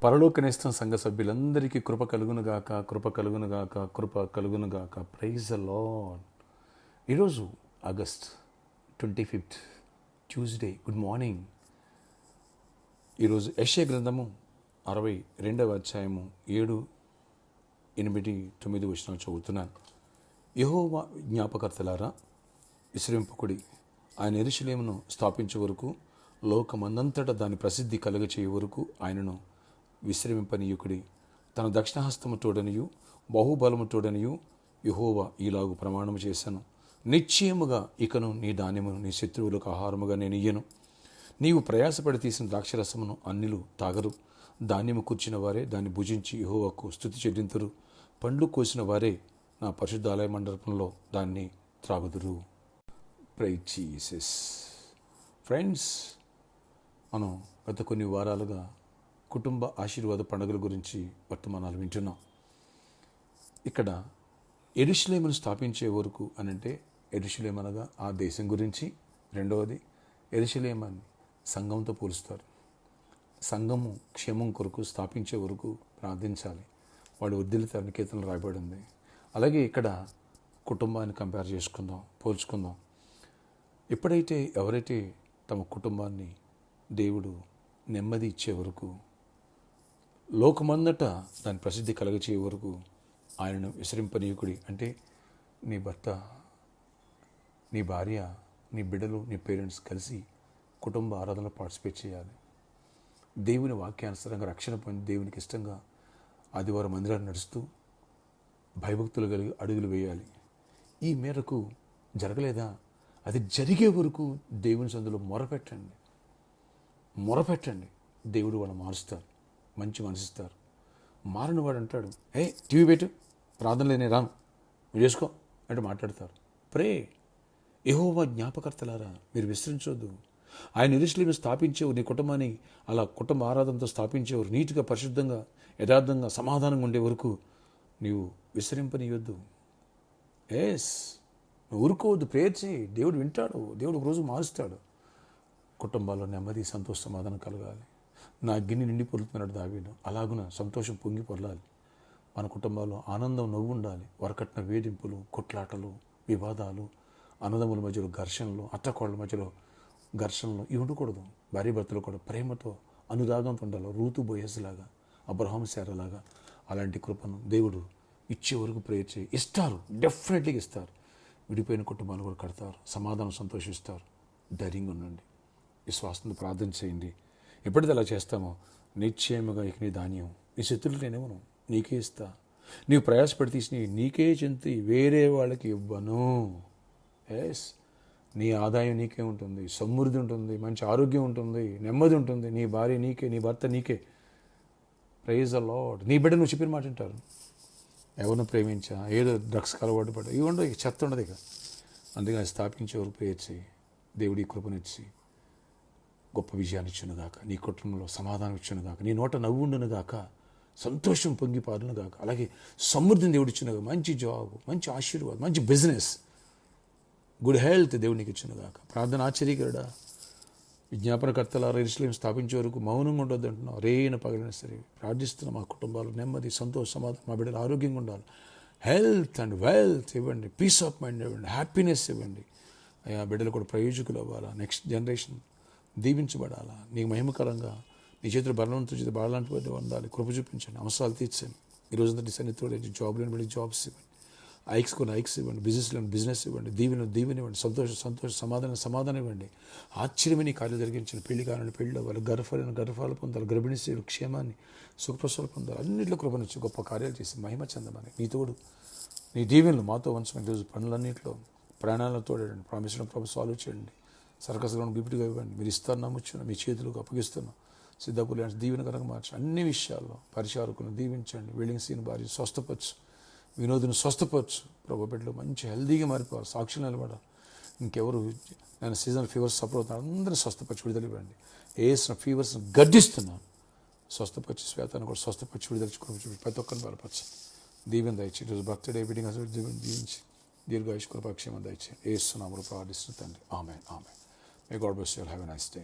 పరలోకనేస్తం సంఘ సభ్యులందరికీ కృప కలుగునుగాక, కృప కలుగునుగాక, కృప కలుగునుగాక. Praise the Lord. ఈరోజు ఆగస్ట్ 25 ట్యూస్డే. Good morning. ఈరోజు యెషయా గ్రంథము 62వ అధ్యాయము 7, 8, 9 వచనాలు చదువుతున్నాను. యెహోవా జ్ఞాపకర్తలారా, విశ్రమింపకుడి. ఆయన యెరూషలేమును స్థాపించే వరకు, లోకమందంతటా దాని ప్రసిద్ధి కలుగచేయ వరకు ఆయనను విశ్రమింపనీయుకుడి. తన దక్షిణహస్తము తోడనియు బాహుబలము తోడనియు యెహోవా ఈలాగు ప్రమాణము చేశాను. నిశ్చయముగా ఇకను నీ ధాన్యమును నీ శత్రువులకు ఆహారముగా నేను ఇయ్యను. నీవు ప్రయాసపడి తీసిన ద్రాక్షరసమును అన్యులు తాగరు. ధాన్యము కూర్చిన వారే దాన్ని భుజించి యెహోవాకు స్తుతి చెల్లింతురు. పండ్లు కోసిన వారే నా పరిశుద్ధాలయ మండపంలో దాన్ని త్రాగుదురు. Praise Jesus. ఫ్రెండ్స్, మనం గత కొన్ని వారాలుగా కుటుంబ ఆశీర్వాద పండుగల గురించి వర్తమానాలు వింటున్నాం. ఇక్కడ యెరూషలేమును స్థాపించే వరకు అనంటే యెరూషలేం అనగా ఆ దేశం గురించి. రెండవది, యెరూషలేమని సంఘంతో పోలుస్తారు. సంఘము క్షేమం కొరకు స్థాపించే వరకు ప్రార్థించాలి. వాడు వర్ధిల్లుతారని కీర్తనలు రాయబడి ఉంది. అలాగే ఇక్కడ కుటుంబాన్ని కంపేర్ చేసుకుందాం, పోల్చుకుందాం. ఎప్పుడైతే ఎవరైతే తమ కుటుంబాన్ని దేవుడు నెమ్మది ఇచ్చే వరకు, లోకమందట దాని ప్రసిద్ధి కలగచే వరకు ఆయనను విశ్రింపనీయుకుడి. అంటే నీ భర్త, నీ భార్య, నీ బిడ్డలు, నీ పేరెంట్స్ కలిసి కుటుంబ ఆరాధనలో పార్టిసిపేట్ చేయాలి. దేవుని వాక్యానుసారంగా రక్షణ పొంది దేవునికి ఇష్టంగా ఆదివారం మందిరాన్ని నడుస్తూ భయభక్తులు కలిగి అడుగులు వేయాలి. ఈ మేరకు జరగలేదా? అది జరిగే వరకు దేవుని సందులో మొరపెట్టండి. దేవుడు వాళ్ళు మారుస్తారు, మంచి మనసిస్తారు. మారని వాడు అంటాడు, టీవీ పెట్టు, ప్రార్థనలే నేను రాను, నువ్వు చేసుకో అంటే మాట్లాడతారు. ప్రే. యెహోవా జ్ఞాపకర్తలారా, మీరు విశ్రమించొద్దు. ఆయన యెరూషలేమును స్థాపించేవారు, నీ కుటుంబాన్ని అలా కుటుంబ ఆరాధనతో స్థాపించేవారు, నీట్గా పరిశుద్ధంగా యథార్థంగా సమాధానంగా ఉండే వరకు నీవు విశ్రమింపనీయొద్దు. నువ్వు ఊరుకోవద్దు, ప్రేయర్ చేయి. దేవుడు వింటాడు, దేవుడు ఒక రోజు మారుస్తాడు. కుటుంబాల్లో నెమ్మది, సంతోష, సమాధానం కలగాలి. నా గిన్నె నిండి పొరులుతున్నాడు దావీదు, అలాగున సంతోషం పొంగి పొరలాలి. మన కుటుంబాల్లో ఆనందం, నవ్వు ఉండాలి. వరకట్న వేధింపులు, కొట్లాటలు, వివాదాలు, అన్నదమ్ముల మధ్యలో ఘర్షణలు, అత్తకోళ్ళ మధ్యలో ఘర్షణలు ఇవి ఉండకూడదు. భార్య భర్తలు కూడా ప్రేమతో, అనురాగంతో ఉండాలి. రూతు బోయస్లాగా, అబ్రహాము శారలాగా. అలాంటి కృపను దేవుడు ఇచ్చే వరకు ప్రేయర్ చేయి. ఇస్తారు, డెఫినెట్లీగా ఇస్తారు. విడిపోయిన కుటుంబాలు కూడా కడతారు, సమాధానం, సంతోషిస్తారు. ధైర్యంగా ఉండండి, విశ్వాసంతో ప్రార్థన చేయండి. ఎప్పుడైతే అలా చేస్తామో నిశ్చయముగా ఇక నీ ధాన్యం నీ శత్రువులు నేనేమను నీకే ఇస్తా. నీవు ప్రయాసపడి తీసి నీకే చెంది వేరే వాళ్ళకి ఇవ్వను. నీ ఆదాయం నీకే ఉంటుంది, సమృద్ధి ఉంటుంది, మంచి ఆరోగ్యం ఉంటుంది, నెమ్మది ఉంటుంది. నీ భార్య నీకే, నీ భర్త నీకే. Praise the Lord. నీ బిడ్డ నువ్వు చెప్పిన మాట వింటారు. ఎవరిని ప్రేమించా, ఏదో డ్రగ్స్కి అలవాటు పడ్డా, ఇవి ఉండదు, ఇక చెత్త ఉండదు. ఇక అందుకని స్థాపించే వరకు ప్రేయర్ చేయి. దేవుడి కృపనిచ్చి గొప్ప విజయాన్ని ఇచ్చునుగాక, నీ కుటుంబంలో సమాధానం ఇచ్చునుగాక, నీ నోట నవ్వు ఉండునుగాక, సంతోషం పొంగి పారునుగాక. అలాగే సమృద్ధిని దేవుడు ఇచ్చునుగాక. మంచి జాబ్, మంచి ఆశీర్వాదం, మంచి బిజినెస్, గుడ్ హెల్త్ దేవునికి ఇచ్చునుగాక. ప్రార్థన ఆశ్చర్యకరుడా. విజ్ఞాపనకర్తలారా, యెరూషలేము స్థాపించే వరకు మౌనంగా ఉండొద్దు అంటున్నావు. రేన పగలైనా సరే ప్రార్థిస్తున్నాం. మా కుటుంబాలు నెమ్మది, సంతోష, సమాధానం, మా బిడ్డలు ఆరోగ్యంగా ఉండాలి. హెల్త్ అండ్ వెల్త్ ఇవ్వండి, పీస్ ఆఫ్ మైండ్ ఇవ్వండి, హ్యాపీనెస్ ఇవ్వండి. అయ్యా, బిడ్డలు కూడా ప్రయోజకులు అవ్వాలా, నెక్స్ట్ జనరేషన్ దీవించబడాలా, నీకు మహిమకరంగా నీ చేతులు బలవంతుల చేతి బాలాంటి ఉండాలి. కృప చూపించండి, అవసరాలు తీర్చండి. ఈరోజు నీ సన్నిధితో జాబ్ లేని బట్టి జాబ్స్ ఇవ్వండి, ఐక్స్ కొన్ని ఐక్స్ ఇవ్వండి, బిజినెస్ ఇవ్వండి, దీవెన ఇవ్వండి, సంతోష, సమాధానం ఇవ్వండి. ఆశ్చర్యమైన కార్యాలు జరిగించండి. పెళ్లి కావాలని పెళ్ళి అవ్వాలి, గర్భాలు పొందాలి, గర్భిణీ స్త్రీలు క్షేమాన్ని, సుఖప్రసవాలు పొందాలి. అన్నింటిలో కృపనిచ్చి గొప్ప కార్యాలు చేసి మహిమ చెందమని నీ తోడు, నీ దీవెనలు మాతో ఉంచమని ఈరోజు పనులన్నింటిలో ప్రాణాలను తోడండి. ప్రామిషన్ ప్రభు సాల్వ్ చేయండి. సర్కస్ గ్రౌండ్ గిఫ్ట్గా ఇవ్వండి. మీరు ఇస్తారు నమ్ముచ్చున్నా, మీ చేతులకు అప్పగిస్తున్నాం. సిద్ధపూర్ లాంటి దీవెనకరంగా మార్చు. అన్ని విషయాల్లో పరిచారకులను దీవించండి. వెల్డింగ్ సీన్ భార్య స్వస్థపరచు, వినోదుని స్వస్థపరచు. ప్రభు బిడ్డలు మంచి హెల్దీగా మారిపోవాలి, సాక్షులు నిలబడాలి. ఇంకెవరు నేను సీజనల్ ఫీవర్స్ సఫర్ అవుతున్నారు, అందరూ స్వస్థపరిచి విడుదల ఇవ్వండి. వేసిన ఫీవర్స్ని గడ్డిస్తున్నాను. స్వస్థపరిచి శ్వేతాన్ని కూడా స్వస్థపరిచి విడుదల ప్రతి ఒక్కరిని బలపరచు. దీవెన దయచి. ఈరోజు బర్త్డే వెడ్డింగ్ దీవించి దీర్ఘాయుష్కృపాక్షేమం దయచేయండి. యేసు నామములో ప్రార్థిస్తున్న తండ్రి. ఆమేన్. May God bless you all. Have a nice day.